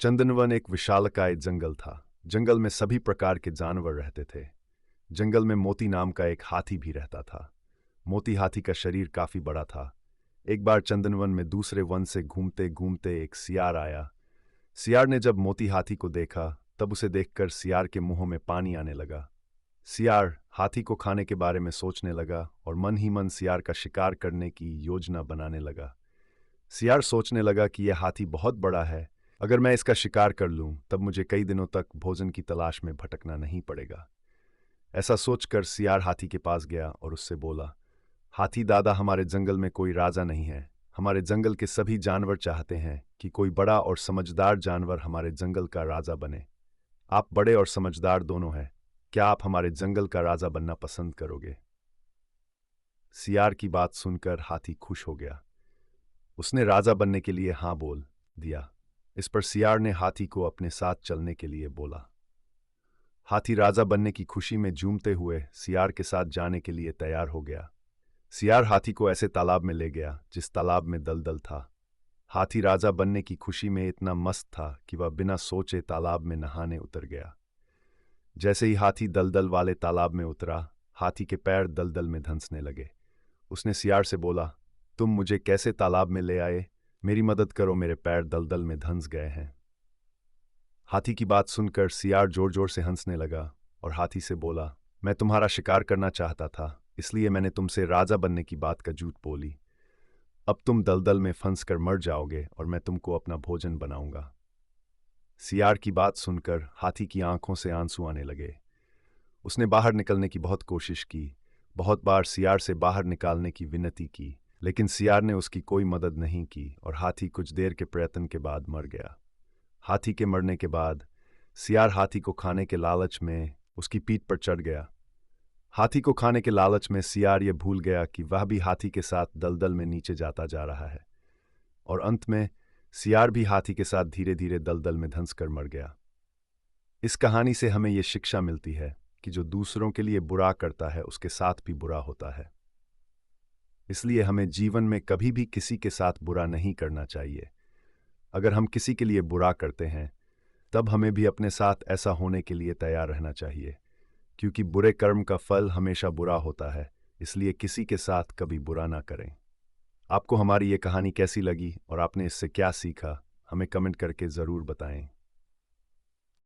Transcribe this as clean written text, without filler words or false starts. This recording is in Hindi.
चंदनवन एक विशालकाय जंगल था। जंगल में सभी प्रकार के जानवर रहते थे। जंगल में मोती नाम का एक हाथी भी रहता था। मोती हाथी का शरीर काफी बड़ा था। एक बार चंदनवन में दूसरे वन से घूमते घूमते एक सियार आया। सियार ने जब मोती हाथी को देखा तब उसे देखकर सियार के मुंह में पानी आने लगा। सियार हाथी को खाने के बारे में सोचने लगा और मन ही मन सियार का शिकार करने की योजना बनाने लगा। सियार सोचने लगा कि यह हाथी बहुत बड़ा है। अगर मैं इसका शिकार कर लूं तब मुझे कई दिनों तक भोजन की तलाश में भटकना नहीं पड़ेगा। ऐसा सोचकर सियार हाथी के पास गया और उससे बोला, हाथी दादा, हमारे जंगल में कोई राजा नहीं है। हमारे जंगल के सभी जानवर चाहते हैं कि कोई बड़ा और समझदार जानवर हमारे जंगल का राजा बने। आप बड़े और समझदार दोनों हैं। क्या आप हमारे जंगल का राजा बनना पसंद करोगे? सियार की बात सुनकर हाथी खुश हो गया। उसने राजा बनने के लिए हाँ बोल दिया। इस पर सियार ने हाथी को अपने साथ चलने के लिए बोला। हाथी राजा बनने की खुशी में झूमते हुए सियार के साथ जाने के लिए तैयार हो गया। सियार हाथी को ऐसे तालाब में ले गया जिस तालाब में दलदल था। हाथी राजा बनने की खुशी में इतना मस्त था कि वह बिना सोचे तालाब में नहाने उतर गया। जैसे ही हाथी दलदल वाले तालाब में उतरा, हाथी के पैर दलदल में धंसने लगे। उसने सियार से बोला, तुम मुझे कैसे तालाब में ले आए? मेरी मदद करो, मेरे पैर दलदल में धंस गए हैं। हाथी की बात सुनकर सियार जोर जोर से हंसने लगा और हाथी से बोला, मैं तुम्हारा शिकार करना चाहता था, इसलिए मैंने तुमसे राजा बनने की बात का झूठ बोली। अब तुम दलदल में फंस कर मर जाओगे और मैं तुमको अपना भोजन बनाऊंगा। सियार की बात सुनकर हाथी की आंखों से आंसू आने लगे। उसने बाहर निकलने की बहुत कोशिश की। बहुत बार सियार से बाहर निकालने की विनती की, लेकिन सियार ने उसकी कोई मदद नहीं की और हाथी कुछ देर के प्रयत्न के बाद मर गया। हाथी के मरने के बाद सियार हाथी को खाने के लालच में उसकी पीठ पर चढ़ गया। हाथी को खाने के लालच में सियार यह भूल गया कि वह भी हाथी के साथ दलदल में नीचे जाता जा रहा है, और अंत में सियार भी हाथी के साथ धीरे धीरे दलदल में धंसकर मर गया। इस कहानी से हमें यह शिक्षा मिलती है कि जो दूसरों के लिए बुरा करता है उसके साथ भी बुरा होता है। इसलिए हमें जीवन में कभी भी किसी के साथ बुरा नहीं करना चाहिए। अगर हम किसी के लिए बुरा करते हैं तब हमें भी अपने साथ ऐसा होने के लिए तैयार रहना चाहिए, क्योंकि बुरे कर्म का फल हमेशा बुरा होता है। इसलिए किसी के साथ कभी बुरा ना करें। आपको हमारी ये कहानी कैसी लगी और आपने इससे क्या सीखा, हमें कमेंट करके ज़रूर बताएं।